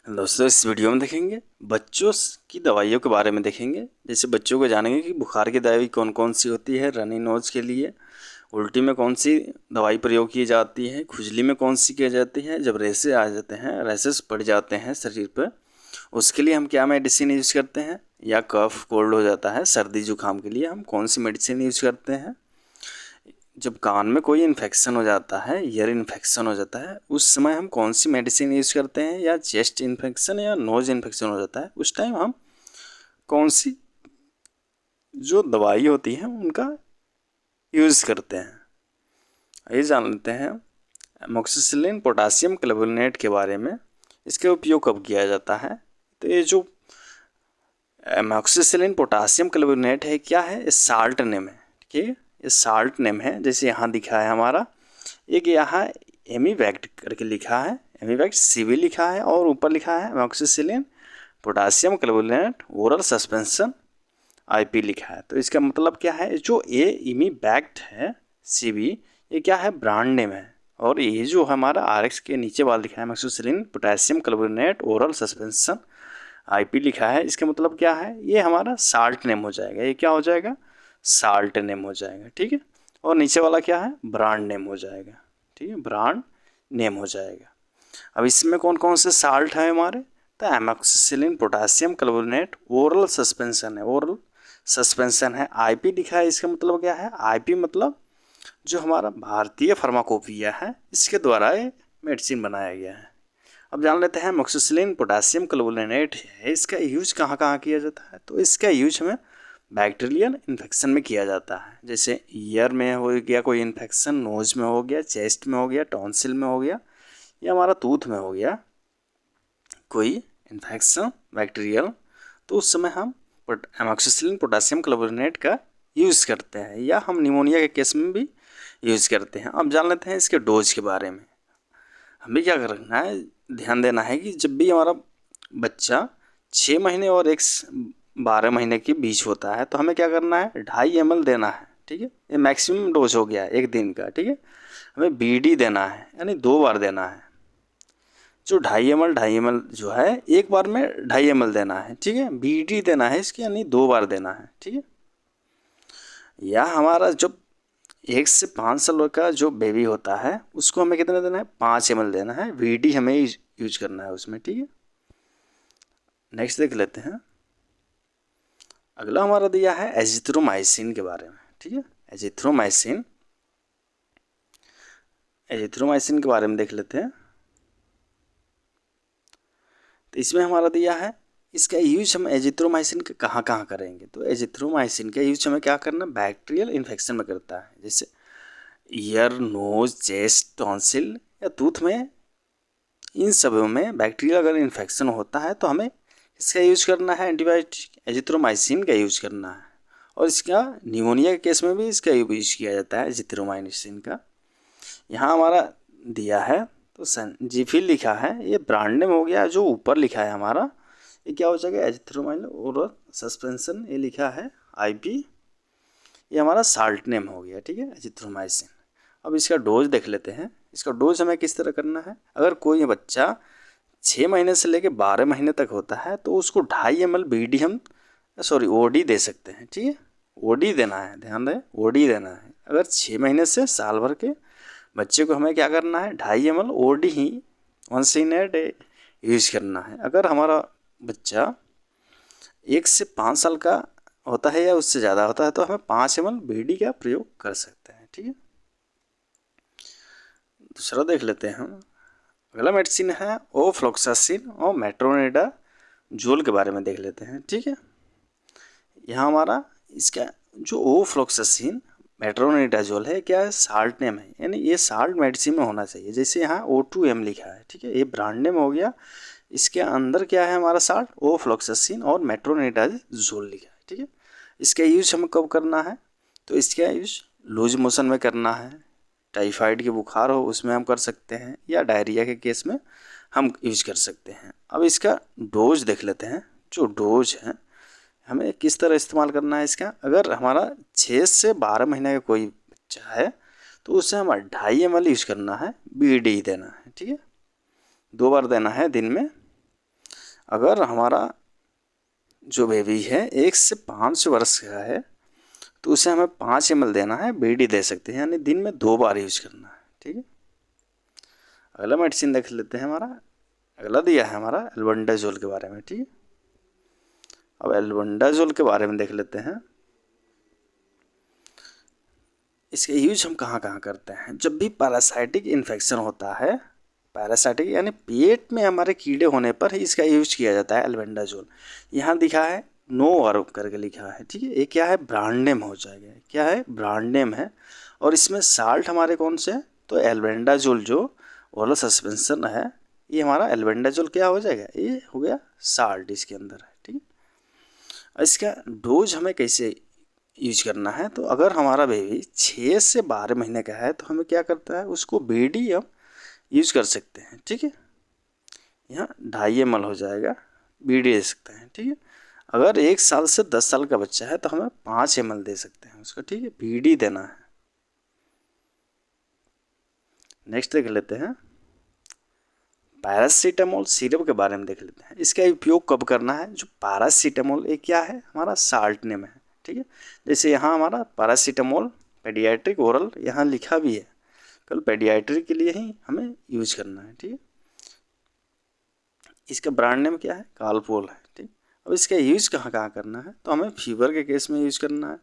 दोस्तों इस वीडियो में देखेंगे बच्चों की दवाइयों के बारे में देखेंगे। जैसे बच्चों को जानेंगे कि बुखार की दवाई कौन कौन सी होती है, रनी नोज के लिए, उल्टी में कौन सी दवाई प्रयोग की जाती है, खुजली में कौन सी की जाती है, जब रेसे आ जाते हैं, रैसेस पड़ जाते हैं शरीर पर, उसके लिए हम क्या मेडिसिन यूज़ करते हैं, या कफ कोल्ड हो जाता है सर्दी जुकाम के लिए हम कौन सी मेडिसिन यूज़ करते हैं, जब कान में कोई इन्फेक्शन हो जाता है, ईयर इन्फेक्शन हो जाता है, उस समय हम कौन सी मेडिसिन यूज़ करते हैं, या चेस्ट इन्फेक्शन या नोज इन्फेक्शन हो जाता है उस टाइम हम कौन सी जो दवाई होती है उनका यूज़ करते हैं। ये जान लेते हैं एमोक्सिसिलिन पोटासियम क्लोबोनेट के बारे में, इसका उपयोग कब किया जाता है। तो ये जो एमोक्सिसिलिन पोटासियम क्लोबोनेट है क्या है, ये साल्ट नेम है, ठीक है, ये साल्ट नेम है। जैसे यहाँ दिखा है हमारा एक यहाँ एमीवैक्ट करके लिखा है, एमीवैक्ट सीवी लिखा है और ऊपर लिखा है amoxicillin potassium clavulanate oral suspension IP लिखा है। तो इसका मतलब क्या है, जो ये एमीवैक्ट है सीवी ये क्या है, ब्रांड नेम है, और ये जो हमारा आरएक्स के नीचे वाला लिखा है amoxicillin potassium clavulanate oral suspension IP लिखा है, इसका मतलब क्या है, ये हमारा साल्ट नेम हो जाएगा। ये क्या हो जाएगा, साल्ट नेम हो जाएगा, ठीक है। और नीचे वाला क्या है, ब्रांड नेम हो जाएगा, ठीक है, ब्रांड नेम हो जाएगा। अब इसमें कौन कौन से साल्ट है हमारे, तो amoxicillin potassium clavulanate oral suspension है, ओरल सस्पेंशन है। आईपी लिखा है, इसका मतलब क्या है, आईपी मतलब जो हमारा भारतीय फार्माकोपिया है इसके द्वारा ये मेडिसिन बनाया गया है। अब जान लेते हैं एमोक्सिसिलिन पोटासियम क्लोबोनेट है, इसका यूज कहाँ कहाँ किया जाता है। तो इसका यूज हमें बैक्टीरियल इन्फेक्शन में किया जाता है। जैसे ईयर में हो गया कोई इन्फेक्शन, नोज में हो गया, चेस्ट में हो गया, टॉन्सिल में हो गया, या हमारा टूथ में हो गया कोई इन्फेक्शन बैक्टीरियल, तो उस समय हम एमोक्सिसिलिन पोटासियम क्लोबोनेट का यूज़ करते हैं, या हम निमोनिया के केस में भी यूज़ करते हैं। अब जान लेते हैं इसके डोज के बारे में। हमें क्या करना है, ध्यान देना है कि जब भी हमारा बच्चा 6 महीने और 12 महीने के बीच होता है तो हमें क्या करना है, 2.5 ml देना है, ठीक है। ये मैक्सिमम डोज हो गया एक दिन का, ठीक है। हमें बीडी देना है, यानी 2 बार देना है। जो 2.5 ml जो है एक बार में 2.5 ml देना है, ठीक है। बीडी देना है इसके, यानी 2 बार देना है, ठीक है। या हमारा जब 1 से 5 साल का जो बेबी होता है उसको हमें कितना देना है, 5 ml देना है, वीडी हमें यूज करना है उसमें, ठीक है। नेक्स्ट देख लेते हैं। अगला हमारा दिया है एजिथ्रोमाइसिन के बारे में, ठीक है। एजिथ्रोमाइसिन के बारे में देख लेते हैं। तो इसमें हमारा दिया है, इसका यूज हम एजिथ्रोमाइसिन का कहाँ कहाँ करेंगे। तो एजिथ्रोमाइसिन का यूज हमें क्या करना, बैक्टीरियल इन्फेक्शन में करता है, जैसे ईयर, नोज, चेस्ट, टॉन्सिल या टूथ में, इन सबों में बैक्टीरियल अगर इन्फेक्शन होता है तो हमें इसका यूज करना है, एंटीबायोटिक एजिथ्रोमाइसिन का यूज करना है। और इसका निमोनिया के केस में भी इसका यूज किया जाता है एजिथ्रोमाइसिन का। यहाँ हमारा दिया है तो संजीफिल लिखा है, ये ब्रांड नेम हो गया। जो ऊपर लिखा है हमारा ये क्या हो जाएगा, एजिथ्रोमाइसिन ओरल सस्पेंशन, ये लिखा है आईपी, ये हमारा साल्ट नेम हो गया, ठीक है, एजिथ्रोमाइसिन। अब इसका डोज देख लेते हैं। इसका डोज हमें किस तरह करना है, अगर कोई बच्चा 6 महीने से लेकर 12 महीने तक होता है तो उसको 2.5 ml बीडी हम ओडी दे सकते हैं, ठीक है। ओडी देना है, ध्यान दें, ओडी देना है। अगर 6 महीने से साल भर के बच्चे को हमें क्या करना है, 2.5 ml ओडी ही once in a day use करना है। अगर हमारा बच्चा 1 से 5 साल का होता है या उससे ज़्यादा होता है तो हमें 5 ml बीडी का प्रयोग कर सकते हैं, ठीक है। दूसरा देख लेते हैं हम। अगला मेडिसिन है ओफ्लॉक्सासिन और मेट्रोनिडाजोल के बारे में देख लेते हैं, ठीक है। यहाँ हमारा इसका जो ओफ्लॉक्सासिन मेट्रोनिडाजोल है क्या है, साल्ट नेम है, यानी ये साल्ट मेडिसिन में होना चाहिए। जैसे यहाँ O2M लिखा है, ठीक है, ये ब्रांड नेम हो गया। इसके अंदर क्या है हमारा साल्ट, ओफ्लॉक्सासिन और मेट्रोनिडाजोल लिखा है, ठीक है। इसका यूज हमें कब करना है, तो इसका यूज लूज मोशन में करना है, टाइफाइड की बुखार हो उसमें हम कर सकते हैं, या डायरिया के केस में हम यूज कर सकते हैं। अब इसका डोज देख लेते हैं। जो डोज है हमें किस तरह इस्तेमाल करना है इसका, अगर हमारा 6 से 12 महीने का कोई बच्चा है तो उससे हमें 2.5 ml यूज करना है, बीडी देना है, ठीक है, 2 बार देना है दिन में। अगर हमारा जो बेबी है 1 से 5 वर्ष का है तो उसे हमें 5 ml देना है, बीडी दे सकते हैं, यानी दिन में 2 बार यूज करना है। ठीक है, अगला मेडिसिन देख लेते हैं। हमारा अगला दिया है हमारा एल्बेंडाजोल के बारे में। ठीक है, अब एल्बेंडाजोल के बारे में देख लेते हैं। इसका यूज हम कहाँ कहाँ करते हैं? जब भी पैरासाइटिक इन्फेक्शन होता है, पैरासाइटिक यानी पेट में हमारे कीड़े होने पर ही इसका यूज किया जाता है एल्बेंडाजोल। यहाँ दिखा है नो वर्ब करके लिखा है। ठीक है, ये क्या है? ब्रांड नेम हो जाएगा। क्या है? ब्रांड नेम है। और इसमें साल्ट हमारे कौन से? तो एल्बेंडाजोल जो ओरल सस्पेंशन है, ये हमारा एल्बेंडाजोल क्या हो जाएगा? ये हो गया साल्ट इसके अंदर है। ठीक है, इसका डोज हमें कैसे यूज करना है? तो अगर हमारा बेबी 6 से 12 महीने का है तो हमें क्या करता है? उसको बीडी हम यूज कर सकते हैं। ठीक है, यहाँ 2.5 ml हो जाएगा, बीडी दे सकते हैं। ठीक है, अगर 1 साल से 10 साल का बच्चा है तो हमें 5 ml दे सकते हैं उसका। ठीक है, बीडी देना है। नेक्स्ट देख लेते हैं पैरासीटामोल सिरप के बारे में देख लेते हैं। इसका उपयोग कब करना है? जो पैरासीटामोल ये क्या है? हमारा साल्ट नेम है। ठीक है, जैसे यहाँ हमारा पैरासीटामोल पेडियाट्रिक ओरल यहाँ लिखा भी है, कल पेडियाट्रिक के लिए ही हमें यूज करना है। ठीक है, इसका ब्रांड नेम क्या है? कालपोल है। ठीक, अब इसका यूज कहाँ कहाँ करना है? तो हमें फीवर के केस में यूज करना है,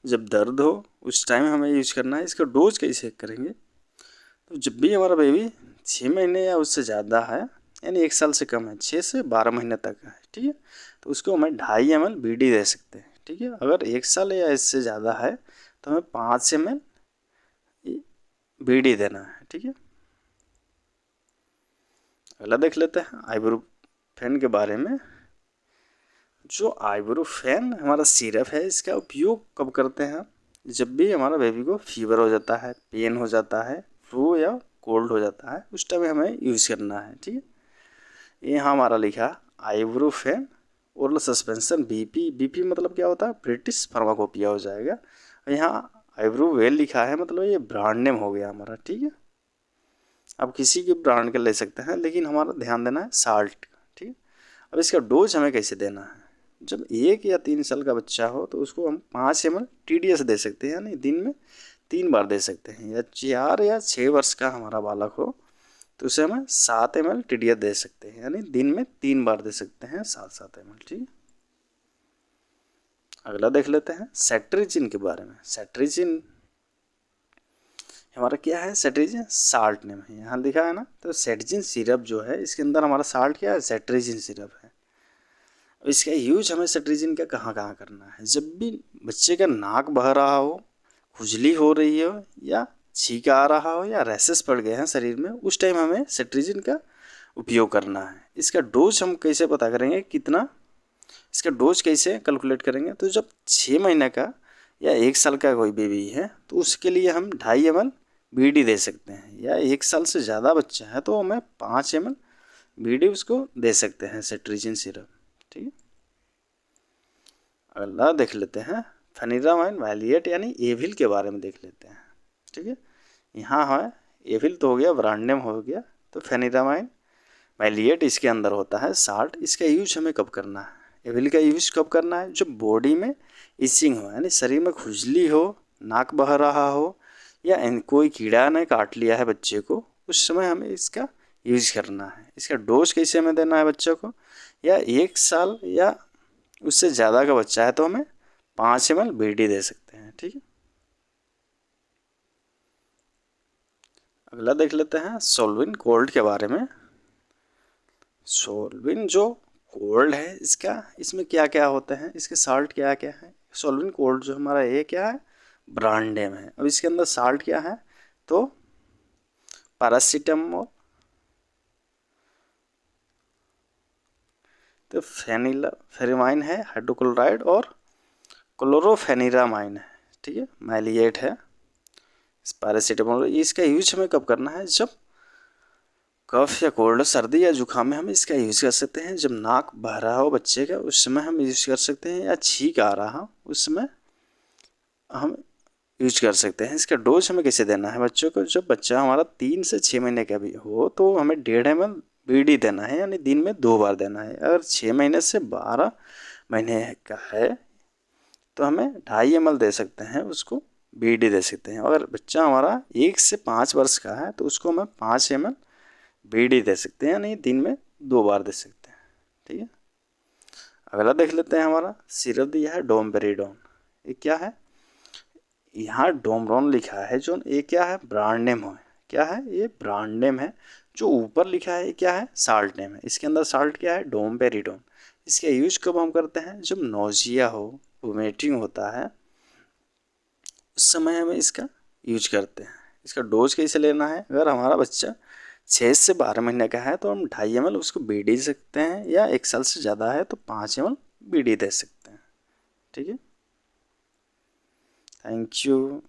जब दर्द हो उस टाइम हमें यूज करना है। इसका डोज कैसे करेंगे? तो जब भी हमारा बेबी 6 महीने या उससे ज़्यादा है, यानी 1 साल से कम है, 6 से 12 महीने तक है। ठीक है, तो उसको हमें 2.5 ml बीडी दे सकते हैं। ठीक है, अगर 1 साल या इससे ज़्यादा है तो हमें 5 ml बीडी देना है। ठीक है, अगला देख लेते हैं आइबुप्रोफेन के बारे में। जो आइबुप्रोफेन हमारा सिरप है, इसका उपयोग कब करते हैं? जब भी हमारा बेबी को फीवर हो जाता है, पेन हो जाता है, फ्लू या कोल्ड हो जाता है, उस टाइम हमें यूज़ करना है। ठीक है, ये यहाँ हमारा लिखा ibuprofen oral suspension BP. BP मतलब क्या होता है? ब्रिटिश फार्माकोपिया हो जाएगा। यहाँ आइब्रोवेल लिखा है, मतलब ये ब्रांड नेम हो गया हमारा। ठीक है, आप किसी के ब्रांड का ले सकते हैं, लेकिन हमारा ध्यान देना है साल्ट। ठीक है, अब इसका डोज हमें कैसे देना है? जब 1 या 3 साल का बच्चा हो तो उसको हम 5 ml TDS दे सकते हैं, यानी दिन में 3 बार दे सकते हैं। या 4 या 6 वर्ष का हमारा बालक हो तो उसे हमें 7 ml TDS दे सकते हैं, यानी दिन में 3 बार दे सकते हैं, 7-7 ml। ठीक है, अगला देख लेते हैं सेट्रिजिन के बारे में। सेट्रिजिन हमारा क्या है? सेट्रिजिन साल्ट नेम है, यहाँ लिखा है ना। तो सेट्रिजिन सिरप जो है, इसके अंदर हमारा साल्ट क्या है? सेट्रिजिन सिरप है। इसका यूज हमें सेट्रिजिन का कहाँ कहाँ करना है? जब भी बच्चे का नाक बह रहा हो, खुजली हो रही हो, या छींका आ रहा हो, या रैसेस पड़ गए हैं शरीर में, उस टाइम हमें सेट्रिजिन का उपयोग करना है। इसका डोज हम कैसे पता करेंगे? कितना इसका डोज कैसे कैलकुलेट करेंगे? तो जब 6 महीने का या 1 साल का कोई बेबी है तो उसके लिए हम 2.5 ml बीडी दे सकते हैं, या 1 साल से ज़्यादा बच्चा है तो हमें 5 ml बीडी उसको दे सकते हैं सेट्रिजिन सिरप। ठीक है, अगला देख लेते हैं फेनिरामाइन वैलिएट यानी एविल के बारे में देख लेते हैं। ठीक है, यहाँ है एविल तो हो गया, ब्रांड नेम हो गया। तो फेनिरामाइन वैलिएट इसके अंदर होता है साल्ट। इसका यूज हमें कब करना है? एविल का यूज कब करना है? जब बॉडी में इचिंग हो, यानी शरीर में खुजली हो, नाक बह रहा हो, या कोई कीड़ा ने काट लिया है बच्चे को, उस समय हमें इसका यूज करना है। इसका डोज कैसे हमें देना है बच्चों को? या 1 साल या उससे ज़्यादा का बच्चा है तो हमें 5 ml बीडी दे सकते हैं। ठीक है, अगला देख लेते हैं सोलविन कोल्ड के बारे में। सोलविन जो कोल्ड है, इसमें क्या क्या होते हैं? इसके साल्ट क्या क्या है? सोलविन कोल्ड जो हमारा ये क्या है? ब्रांड नेम है। अब इसके अंदर साल्ट क्या है? तो पैरासीटामोल, तो फेनिरामाइन है, हाइड्रोक्लोराइड, और क्लोरोफेनिरामाइन है। ठीक है, मैलिएट है, पैरासीटामोल। इसका यूज हमें कब करना है? जब कफ या कोल्ड, सर्दी या जुकाम में हम इसका यूज़ कर सकते हैं। जब नाक बह रहा हो बच्चे का, उस समय हम यूज़ कर सकते हैं, या छींक आ रहा हो उस समय हम यूज कर सकते हैं। इसका डोज हमें कैसे देना है बच्चों को? जब बच्चा हमारा 3 से 6 महीने का भी हो तो हमें 1.5 ml BD देना है, यानी दिन में 2 बार देना है। अगर 6 महीने से 12 महीने का है तो हमें 2.5 ml दे सकते हैं, उसको BD दे सकते हैं। अगर बच्चा हमारा 1 से 5 वर्ष का है तो उसको हमें 5 ml BD दे सकते हैं, यानी दिन में 2 बार दे सकते हैं। ठीक है, अगला देख लेते हैं। हमारा सिरप दिया है डोमपेरिडोन। ये क्या है? यहाँ डोमरोन लिखा है, जो ये क्या है? ब्रांड नेम है। क्या है ये? ब्रांड नेम है। जो ऊपर लिखा है ये क्या है? साल्ट नेम है। इसके अंदर साल्ट क्या है? डोमपेरिडोन। इसका यूज कब हम करते हैं? जब नोजिया हो, वोमिटिंग होता है, उस समय हमें इसका यूज करते हैं। इसका डोज कैसे लेना है? अगर हमारा बच्चा 6 से 12 महीने का है तो हम 2.5 ml उसको BD दे सकते हैं, या 1 साल से ज़्यादा है तो 5 ml BD दे सकते हैं। ठीक है, थैंक यू।